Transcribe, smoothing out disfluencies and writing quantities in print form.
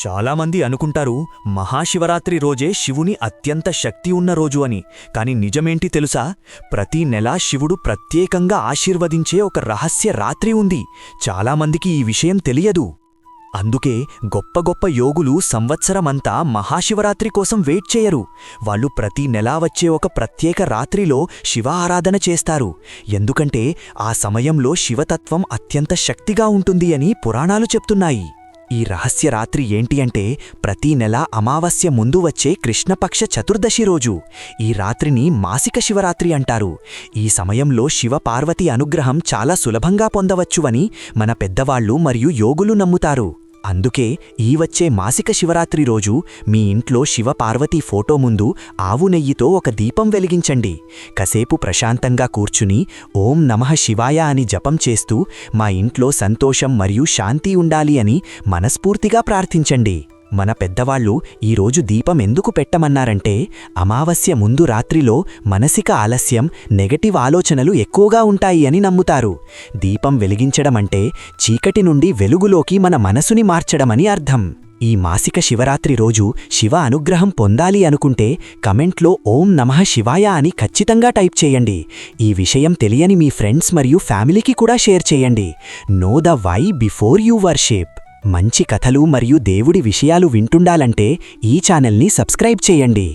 చాలామంది అనుకుంటారు మహాశివరాత్రి రోజే శివుని అత్యంత శక్తి ఉన్న రోజు అని. కాని నిజమేంటి తెలుసా? ప్రతి నెలా శివుడు ప్రత్యేకంగా ఆశీర్వదించే ఒక రహస్య రాత్రి ఉంది. చాలామందికి ఈ విషయం తెలియదు. అందుకే గొప్ప గొప్ప యోగులు సంవత్సరమంతా మహాశివరాత్రి కోసం వెయిట్ చేయరు. వాళ్ళు ప్రతి నెలా వచ్చే ఒక ప్రత్యేక రాత్రిలో శివ ఆరాధన చేస్తారు. ఎందుకంటే ఆ సమయంలో శివతత్వం అత్యంత శక్తిగా ఉంటుంది అని పురాణాలు చెప్తున్నాయి. ఈ రహస్య రాత్రి ఏంటి అంటే, ప్రతి నెల అమావాస్య ముందు వచ్చే కృష్ణపక్ష చతుర్దశి రోజు. ఈ రాత్రిని మాసిక శివరాత్రి అంటారు. ఈ సమయంలో శివ పార్వతి అనుగ్రహం చాలా సులభంగా పొందవచ్చువని మన పెద్దవాళ్లు మరియు యోగులు నమ్ముతారు. అందుకే ఈ వచ్చే మాసిక శివరాత్రి రోజు మీ ఇంట్లో శివపార్వతీ ఫోటో ముందు ఆవు నెయ్యితో ఒక దీపం వెలిగించండి. కాసేపు ప్రశాంతంగా కూర్చుని ఓం నమః శివాయ అని జపం చేస్తూ మా ఇంట్లో సంతోషం మరియు శాంతి ఉండాలి అని మనస్ఫూర్తిగా ప్రార్థించండి. మన పెద్దవాళ్లు ఈరోజు దీపం ఎందుకు పెట్టమన్నారంటే, అమావాస్య ముందు రాత్రిలో మానసిక ఆలస్యం, నెగటివ్ ఆలోచనలు ఎక్కువగా ఉంటాయి అని నమ్ముతారు. దీపం వెలిగించడమంటే చీకటి నుండి వెలుగులోకి మన మనసుని మార్చడమని అర్థం. ఈ మాసిక శివరాత్రి రోజు శివ అనుగ్రహం పొందాలి అనుకుంటే కమెంట్లో ఓం నమః శివాయ అని ఖచ్చితంగా టైప్ చేయండి. ఈ విషయం తెలియని మీ ఫ్రెండ్స్ మరియు ఫ్యామిలీకి కూడా షేర్ చేయండి. Know the why before you worship. మంచి కథలు మరియు దేవుడి విషయాలు వింటుండాలంటే ఈ ఛానల్ని సబ్స్క్రైబ్ చేయండి.